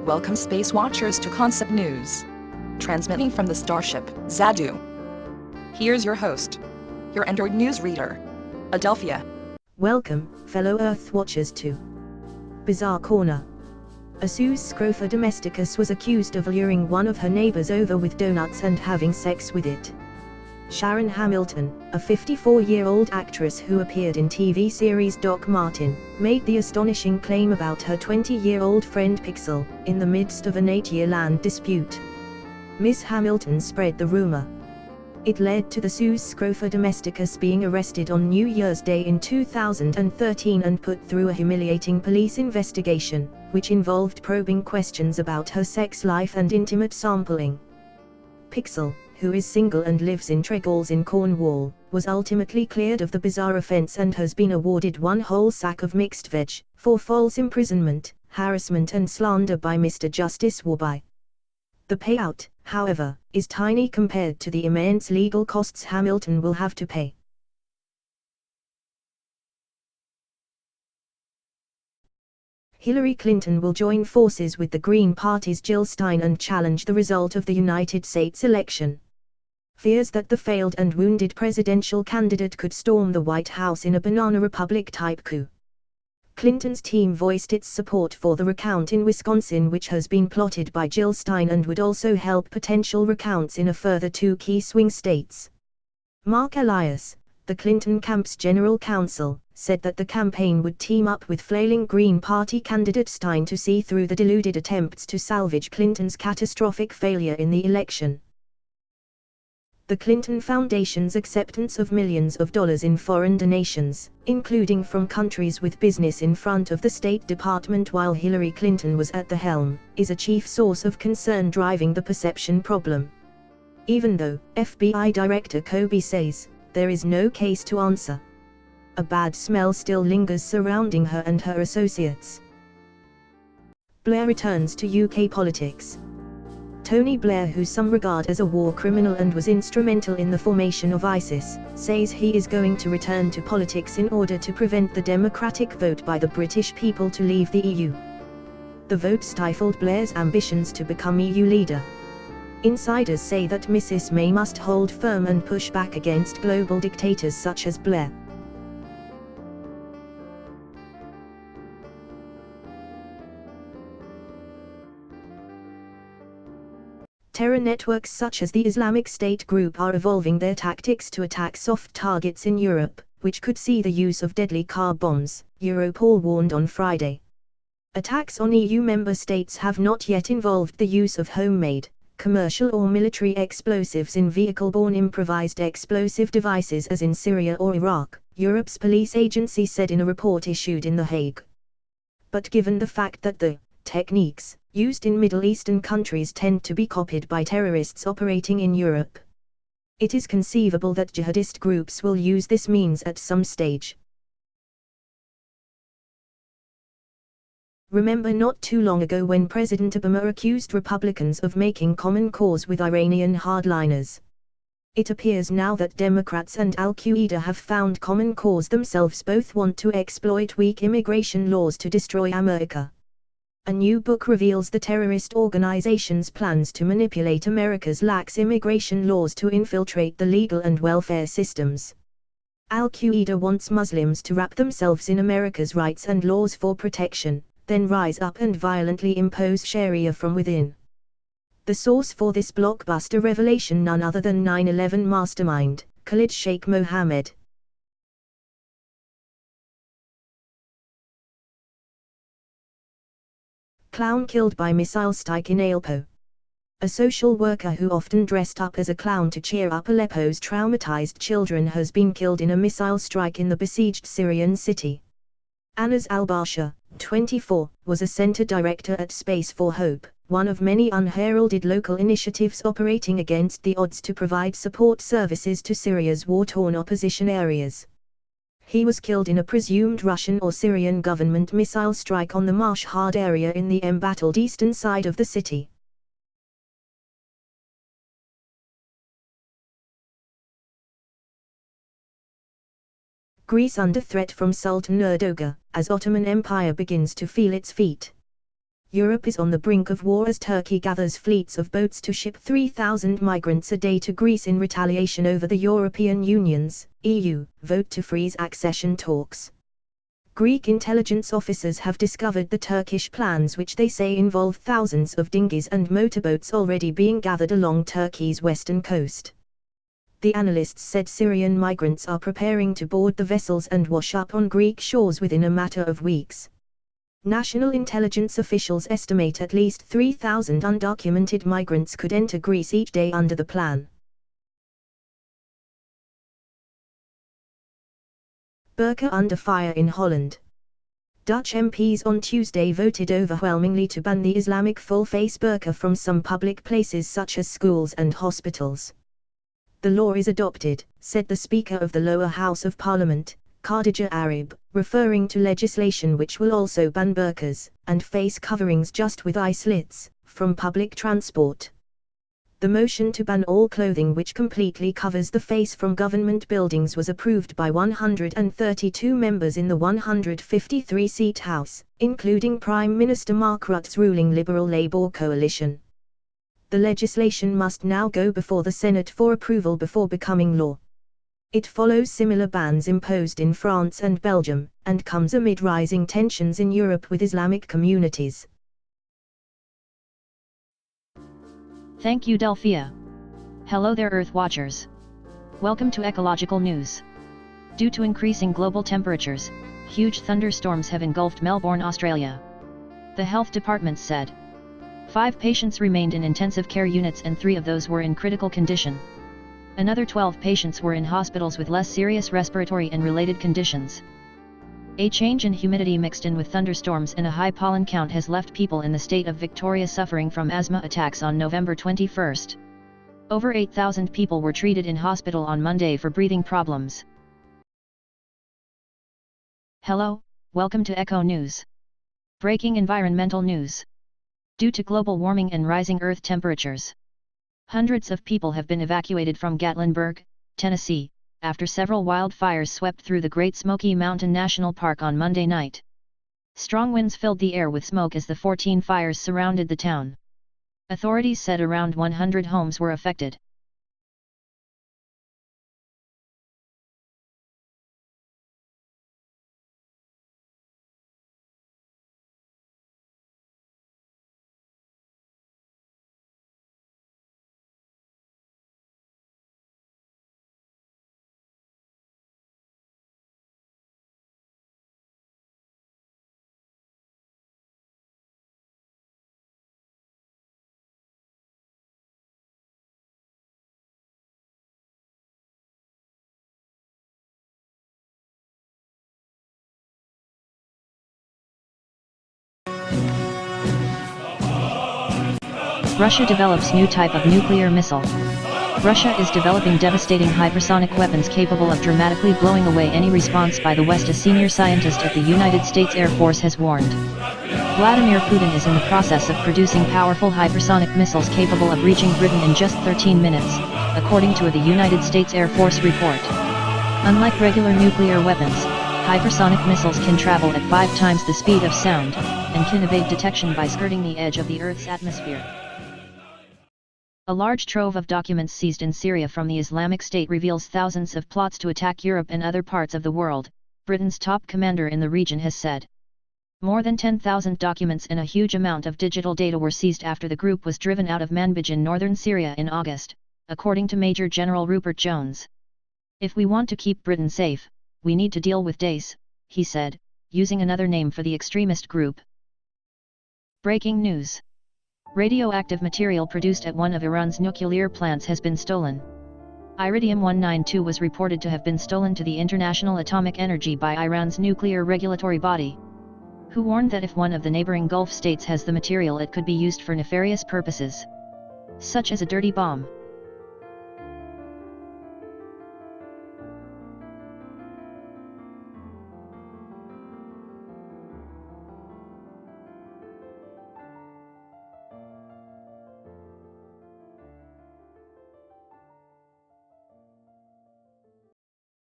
Welcome space watchers to Concept News. Transmitting from the starship, Zadu. Here's your host, your Android newsreader, Adelphia. Welcome, fellow Earth watchers to Bizarre Corner. A Sus scrofa domesticus was accused of luring one of her neighbors over with donuts and having sex with it. Sharon Hamilton, a 54-year-old actress who appeared in TV series Doc Martin, made the astonishing claim about her 20-year-old friend Pixel, in the midst of an 8-year land dispute. Ms. Hamilton spread the rumor. It led to the Sus scrofa domesticus being arrested on New Year's Day in 2013 and put through a humiliating police investigation, which involved probing questions about her sex life and intimate sampling. Pixel, who is single and lives in Tregalls in Cornwall, was ultimately cleared of the bizarre offence and has been awarded one whole sack of mixed veg, for false imprisonment, harassment and slander by Mr. Justice Warby. The payout, however, is tiny compared to the immense legal costs Hamilton will have to pay. Hillary Clinton will join forces with the Green Party's Jill Stein and challenge the result of the United States election. Fears that the failed and wounded presidential candidate could storm the White House in a banana republic-type coup. Clinton's team voiced its support for the recount in Wisconsin, which has been plotted by Jill Stein and would also help potential recounts in a further 2 key swing states. Mark Elias, the Clinton camp's general counsel, said that the campaign would team up with flailing Green Party candidate Stein to see through the deluded attempts to salvage Clinton's catastrophic failure in the election. The Clinton Foundation's acceptance of millions of dollars in foreign donations, including from countries with business in front of the State Department while Hillary Clinton was at the helm, is a chief source of concern driving the perception problem. Even though, FBI Director Comey says, there is no case to answer. A bad smell still lingers surrounding her and her associates. Blair returns to UK politics. Tony Blair, who some regard as a war criminal and was instrumental in the formation of ISIS, says he is going to return to politics in order to prevent the democratic vote by the British people to leave the EU. The vote stifled Blair's ambitions to become EU leader. Insiders say that Mrs. May must hold firm and push back against global dictators such as Blair. Terror networks such as the Islamic State group are evolving their tactics to attack soft targets in Europe, which could see the use of deadly car bombs, Europol warned on Friday. Attacks on EU member states have not yet involved the use of homemade, commercial or military explosives in vehicle-borne improvised explosive devices as in Syria or Iraq, Europe's police agency said in a report issued in The Hague. But given the fact that the techniques used in Middle Eastern countries tend to be copied by terrorists operating in Europe, it is conceivable that jihadist groups will use this means at some stage. Remember not too long ago when President Obama accused Republicans of making common cause with Iranian hardliners. It appears now that Democrats and Al-Qaeda have found common cause themselves. Both want to exploit weak immigration laws to destroy America. A new book reveals the terrorist organization's plans to manipulate America's lax immigration laws to infiltrate the legal and welfare systems. Al-Qaeda wants Muslims to wrap themselves in America's rights and laws for protection, then rise up and violently impose Sharia from within. The source for this blockbuster revelation none other than 9/11 mastermind, Khalid Sheikh Mohammed. Clown killed by missile strike in Aleppo. A social worker who often dressed up as a clown to cheer up Aleppo's traumatized children has been killed in a missile strike in the besieged Syrian city. Anas al-Basha, 24, was a center director at Space for Hope, one of many unheralded local initiatives operating against the odds to provide support services to Syria's war-torn opposition areas. He was killed in a presumed Russian or Syrian government missile strike on the Mashhad area in the embattled eastern side of the city. Greece under threat from Sultan Erdogan, as Ottoman Empire begins to feel its feet. Europe is on the brink of war as Turkey gathers fleets of boats to ship 3,000 migrants a day to Greece in retaliation over the European Union's (EU) vote to freeze accession talks. Greek intelligence officers have discovered the Turkish plans, which they say involve thousands of dinghies and motorboats already being gathered along Turkey's western coast. The analysts said Syrian migrants are preparing to board the vessels and wash up on Greek shores within a matter of weeks. National intelligence officials estimate at least 3,000 undocumented migrants could enter Greece each day under the plan. Burqa under fire in Holland. Dutch MPs on Tuesday voted overwhelmingly to ban the Islamic full-face burqa from some public places such as schools and hospitals. The law is adopted, said the Speaker of the lower house of Parliament, Khadija Arib, referring to legislation which will also ban burqas and face coverings just with eye slits from public transport. The motion to ban all clothing which completely covers the face from government buildings was approved by 132 members in the 153-seat House, including Prime Minister Mark Rutte's ruling Liberal Labour coalition. The legislation must now go before the Senate for approval before becoming law. It follows similar bans imposed in France and Belgium, and comes amid rising tensions in Europe with Islamic communities. Thank you, Delphia. Hello there, Earth Watchers. Welcome to Ecological News. Due to increasing global temperatures, huge thunderstorms have engulfed Melbourne, Australia. The health department said 5 patients remained in intensive care units and 3 of those were in critical condition. Another 12 patients were in hospitals with less serious respiratory and related conditions. A change in humidity mixed in with thunderstorms and a high pollen count has left people in the state of Victoria suffering from asthma attacks on November 21. Over 8,000 people were treated in hospital on Monday for breathing problems. Hello, welcome to Echo News. Breaking environmental news. Due to global warming and rising Earth temperatures, hundreds of people have been evacuated from Gatlinburg, Tennessee, after several wildfires swept through the Great Smoky Mountain National Park on Monday night. Strong winds filled the air with smoke as the 14 fires surrounded the town. Authorities said around 100 homes were affected. Russia develops new type of nuclear missile. Russia is developing devastating hypersonic weapons capable of dramatically blowing away any response by the West, a senior scientist at the United States Air Force has warned. Vladimir Putin is in the process of producing powerful hypersonic missiles capable of reaching Britain in just 13 minutes, according to the United States Air Force report. Unlike regular nuclear weapons, hypersonic missiles can travel at 5 times the speed of sound, and can evade detection by skirting the edge of the Earth's atmosphere. A large trove of documents seized in Syria from the Islamic State reveals thousands of plots to attack Europe and other parts of the world, Britain's top commander in the region has said. More than 10,000 documents and a huge amount of digital data were seized after the group was driven out of Manbij in northern Syria in August, according to Major General Rupert Jones. If we want to keep Britain safe, we need to deal with Daesh, he said, using another name for the extremist group. Breaking news. Radioactive material produced at one of Iran's nuclear plants has been stolen. Iridium-192 was reported to have been stolen to the International Atomic Energy by Iran's nuclear regulatory body, who warned that if one of the neighboring Gulf states has the material, it could be used for nefarious purposes, such as a dirty bomb.